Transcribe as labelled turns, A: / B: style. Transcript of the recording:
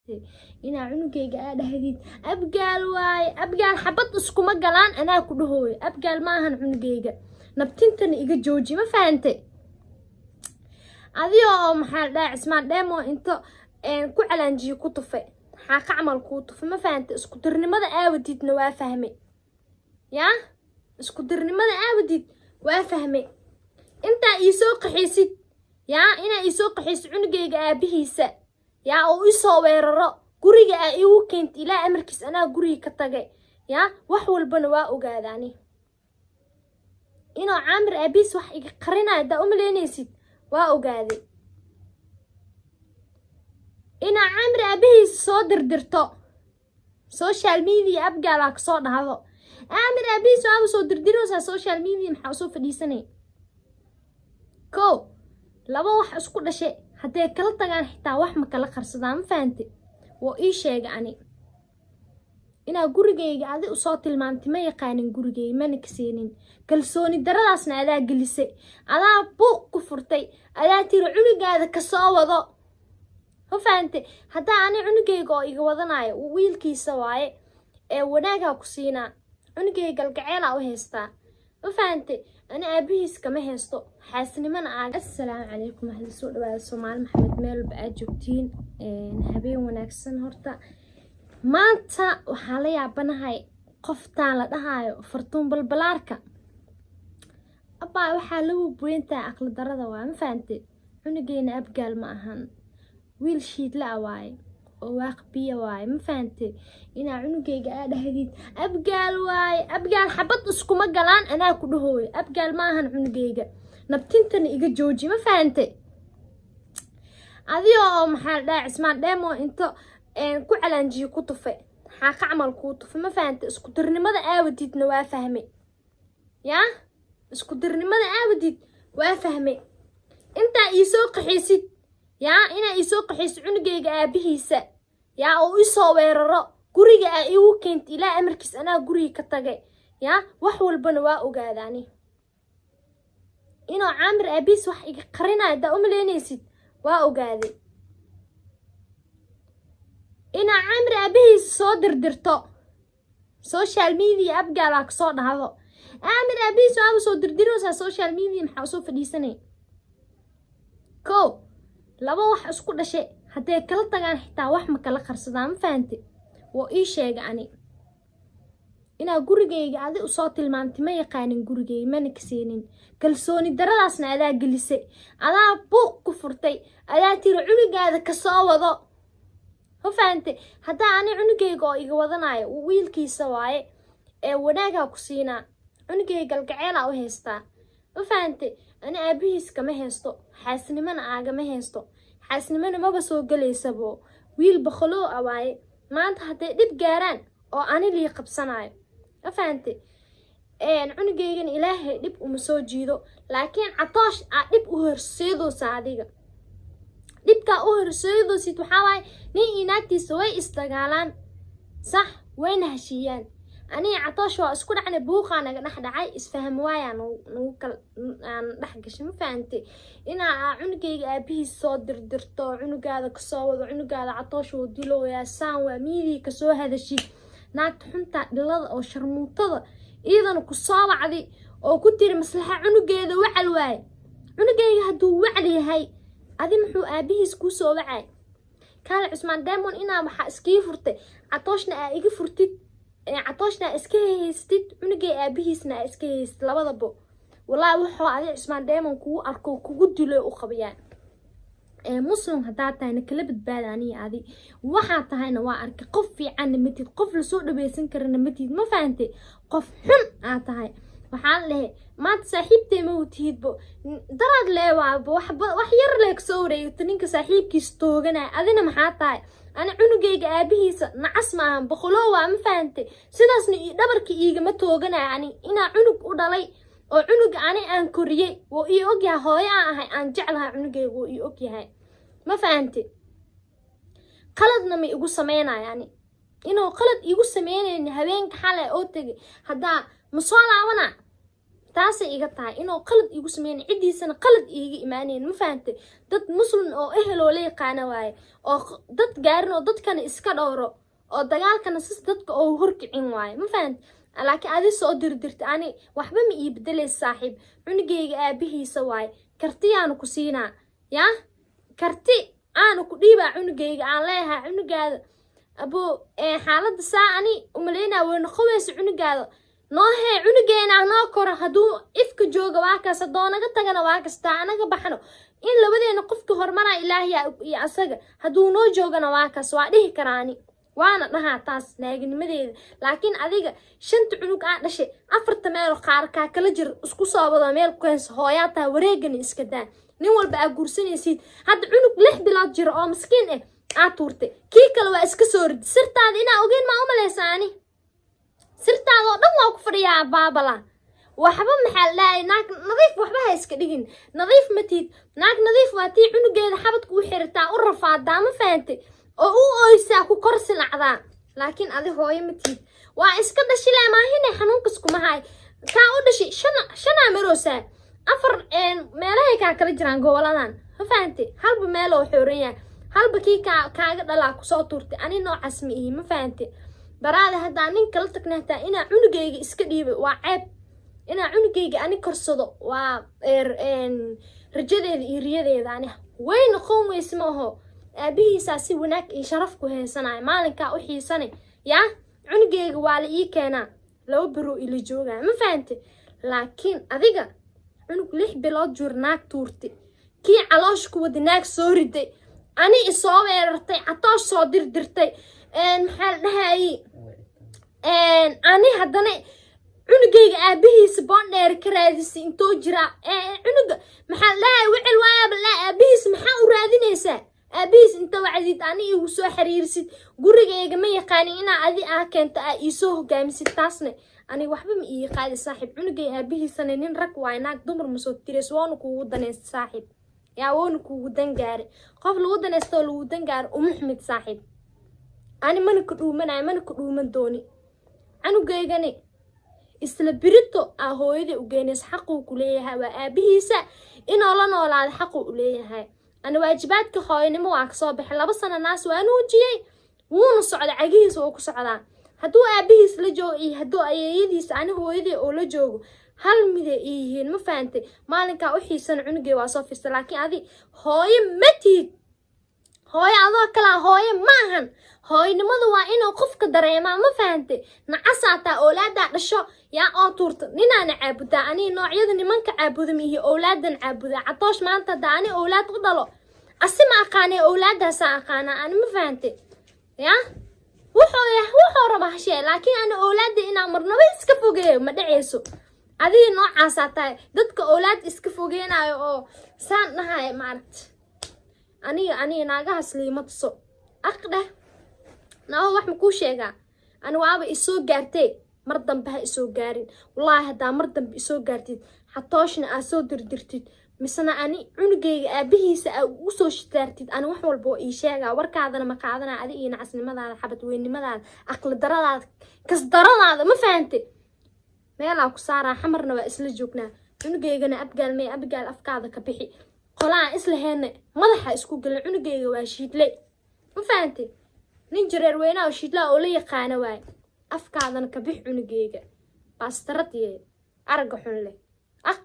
A: ina cunugeyga aad dhahdid abgaal waay abgaal xabad iskuma galaan anaa ku dhahooyo abgaal ma ahan cunugeyga nabtintana iga jooji ma fahante adiyo maxaa dhac ismaan demo inta ku calaanjiyo ku tufay xaqa camal ku tufay ma fahante isku dirnimada aawadidna waa fahmay ya isku dirnimada aawadid waa fahmay inta isoo qaxisid ya ina isoo qaxisid cunugeyga aabihiisa ya oo isoo weeraro guriga ay igu keent ilaa amarkiis anaa guriga ka tagay ya wax walbana waa ogaadaani inoo caamir aabiis wax iga qarinayo daa umaleynaysid waa ogaaday ina caamir aabihiis soo dirdirto social media abgaala ka soo dhahdo caamir aabiis waa soo dirdiroosa social media maxaa soo fadhiisanay ko laba wax isku dhashay haddii kala tagaan xitaa wax ma kala qarsadaan ma fahante waa ii sheegay ani ina gurigeyga adi u soo tilmaantay ma yaqaanin gurigeyga mana kaseenin kalsooni daradaasna adaa gelisay adaa buuq ku furtay adaa tiri cunugaada ka soo wado ma fahante haddaa ani cunugeyga oo iga wadanayo wiilkiisa waaye ee wanaagaa ku siinaa cunugeyga galgaceelaa u haystaa ma fahante أنا أبيس كما هستو حاسني من السلام عليكم أهل السوق بعد سومال محمد ميل بأجوبتين نهبي ونكسن هرتا ما أنت وحاليا بنهاي قفتان لدهاي فرطون بالبلاركة أبا وحالو بوينتا أقل دردا وان فانتي عنقين أبقال معهن ويل شيد لا واي واقبية واي ما فهمتي إنا عنقيقة هذا هديد أبقال واي أبقال حبط اسكو مقالان أنا كدهوي أبقال ماهن عنقيقة نبتنتني إيقا جوجي ما فهمتي أذيو محال دا عسمان ديمو انتو كو علانجي كوطفي حاق عمل كوطفي ما فهمتي اسكو درني ماذا آوديد نوا فهمي يا اسكو درني ماذا آوديد وافهمي انتا إيسوق حيسيد يا إنا إسوق حيس عنقيقة أبيهيسا يا أو إسو ويرارو قريقة إيو كنت إلا أمركز أنا قريقة كتاقي يا وحو البنواء قاداني إنا عامر أبيس وح قرينا دا أملينيسيد واو قادي إنا عامر أبيس صادر درتو سوشيال ميديا أبقى لك صاد هذا عامر أبيس وابو صادر دروسا سوشيال ميديا محاوسو في دي سنة كو laba wax isku dhashay haddii kala tagaan xitaa wax ma kala qarsadaan ma fahante waa ii sheegay ani ina gurigeyga adi u soo tilmaantay ma yaqaanin gurigeyga mana kaseenin kalsooni daradaasna adaa gelisay adaa buuq ku furtay adaa tiri cunugaada ka soo wado ma fahante haddaa ani cunugeyga oo iga wadanayo wiilkiisa waaye ee wanaagaa ku siinaa cunugeyga galgaceelaa u haystaa ma fahante أنا أبيس كما هستو حاسني من ما هستو حاسني من ما بسوق جليسة بو ويل بخلو أواي ما أنت هتقدر جاران أو أنا اللي يقب صناعي أفهمتي نحن جايين إلهي دب ومسوجيدو لكن عطاش دب وهرسيدو سعديقة دب كأهرسيدو سيتو حواي ني إناتي سوي استقالان صح وين هشيان أنا عطاش وأسكون عن بوخ أنا نحن عاي إسفهم وايا نوكل نحكش ما فهمتي إنا عنقي أبيه صادر درتو عنق هذا كصاوض عنق هذا عطاش وديلو يا سان وميلي كسو هذا الشيء ناك حنتا للض أو شرموطة إذا كصاوة عادي أو كتير مصلحة عنق هذا وعل واي عنق هدو وعلي هاي هذي محو أبيه سكوسو وعي كان عثمان دايمون إنا محا إسكي فرتي عطاشنا إيجي فرتي عطاشنا إسكي هستيد عنقي أبيهسنا إسكي هست لبضبو والله وحو عادي عثمان دايما كو أركو كو قدلو وخبيان مسلم هداتاين كلبت بالاني عادي وحاتاين waa arkay qof fiican matid qof la soo dhabaysan karana matid ma fahanti qof xun aad tahay waxaan leeyahay maad saaxiibtay ma watiidbo darad leewaabo wax yar leeg soo wareegto ninka saaxiibkiis tooganay adina maxaa tahay أنا عنقيقة أبيهيس نعس معهم بخلوة ما فهمتي سيداسني دبركي إيجا ما توغنا يعني إنا عنق ودالي أو عنق أنا أنكوريي وإيوكيها هاي أن جعلها عنقيقة وإيوكيها ما فهمتي قلدنا ما يقول سمينا يعني إنه قلد يقول سمينا إن هبينك حالة أوتجي هدا مصالة وانا taasay iga tahay inuu qalad igu sameeyay cidiisana qalad iiga iimaaneen ma fahamtay dad muslim oo ehel oo la yaqaan waaye oo dad gaarin oo dadkan iska dhowro oo dagaalkana sis dadka oo horkicin waaye ma fahamtay laakiin adi soo dirdirta ani waxba ma ii bedelay saaxiib cunugeyga aabihiisa waaye karti aanu ku siinaa yaa karti aanu ku dhiibaa cunugeyga aan leeyahay cunugaada abo xaaladda saa ani umaleynaa way noqonaysa cunugaada noo hee cunugeena noo koro hadduu ifka jooga waa kaas haddoo naga tagana waa kastaa anaga baxno in labadeena qofka hormaraa ilaahiya iyo asaga hadduu noo joogana waa kaas waa dhihi karaani waana dhahaa taas naaginimadeeda laakiin adiga 5 cunug aa dhashay 4 meel qaarkaa kala jir isku soo wada meel keensa hooyaa taa wareegani iska daa nin walba aa guursanaysid hadda cunug 6 bilood jiro oo miskiin aa tuurtay kii kale waa iska soo rid sirtaada inaa ogeyn ma umaleysaani sirtaada oo dhan waa ku fadhiyaa baabala waxba maxaa laay naag nadiif waxba ha iska dhigin nadiif matid naag nadiif waa tii cunugeeda xabadku u xirtaa u rafaadaa ma fahamtay oo u oysaa ku korsilacdaa laakiin adi hooyo matid waa iska dhashilaa maahine xanuunkas kuma hay kaa u dhashay shanaa maroosaa 4 meelahay kaa kala jiraan goboladan ma fahamtay halba meel oo xooran yahay halba kii kaaga dhalaa kusoo tuurtay ani noocaas ma ihi ma fahamtay baraada haddaa nin kala tagnaataa inaa cunugeyga iska dhiibay waa ceeb inaa cunugeyga ani korsado waa rajadeeda iyo riyadeeda ani way noqon weyse ma aho aabihiisaa si wanaag iyo sharaf ku heysanayo maalinkaa u xiisanay yaa cunugeyga waa la ii keenaa 2 biro ila joogaa ma fahamtay laakiin adiga cunug 6 bilood jur naag tuurtay kii caloosh ku wada naag soo riday ani isoo weerartay catoosh soo dirdirtay maxaa la dhahaayey ani haddana cunugeyga aabihiisa boondheer ka raadisay intoo jiraa cunuga maxaa la dhahaayey wicil waayaba laa aabihiisa maxaa u raadinaysaa aabihiis inta wacdid ani igu soo xiriirsid gurigeyga ma yaqaanin inaa adi keento aa iisoo hogaamisid taasna ani waxba ma ii qaadi saaxiib cunugey aabihiisana nin rag waay naag dumar ma soo tirays waana kuugu danaysta saaxiib yaa waana kuugu dangaari qof lagu danaystoo lagu dangaari uma xumid saaxiib ani mana ku dhuumanayo mana ku dhuuman dooni canugeygani isla birito aa hooyadii u geynays xaquu ku leeyahay waa aabihiisa inoo la noolaada xaquu u leeyahay ani waajibaadka hooyanimo waa kasoo baxay 2 sano naas waa nuujiyey wuuna socda cagihiisa oo ku socdaa hadduu aabihiis la joogo iyo hadduu ayeeyadiisa ani hooyadii oo la joogo hal mide yihiin ma fahamtay maalinkaa u xiisan cunugey waa soo fiirsa laakiin adi hooyo matid hooyo adoo kalaa hooyo maahan hooynimadu waa inuu qofka dareemaa ma fahamtay nacasaataa oolaadaa dhasho yaa oo tuurta ninaana caabudaa ani noocyada nimanka caabudam iyo oolaadan caabudaa catoosh maanta haddaa ani oolaad u dhalo asi ma aqaanay oolaadaasaa aqaanaa ani ma fahamtay yaa wuxuu raba hashee laakiin ani oolaada inaa marnaba iska fogeeyo ma dhaceyso adiga noocaasaa tahay dadka oolaad iska fogeenayo oo saan dhahay maaragta aniga naagahaas liima tuso aqdheh naaho wax ma kuu sheegaa ani waaba isoo gaartay mar dambe ha isoo gaarin wallaahi haddaa mar dambe isoo gaartid xatooshna aa soo dirdirtid misna ani cunugeyga aabihiisa aa ugu soo shitaartid ani wax walba oo ii sheegaa warkaadana ma qaadanaa adi iyo nacasnimadaada xabad weynimadaada aqli daradaada kasdaradaada ma fahantay meelaa ku saaraa xamarna waa isla joognaa cunugeygana abgaal afkaada ka bixi qolaan isla heena madaxa isku galin cunugeyga waa shiidle ma fahantay nin jareer weynaa oo shiidlaa oo la yaqaana waay afkaadana ka bix cunugeyga baastarad iyo aragga xun leh aq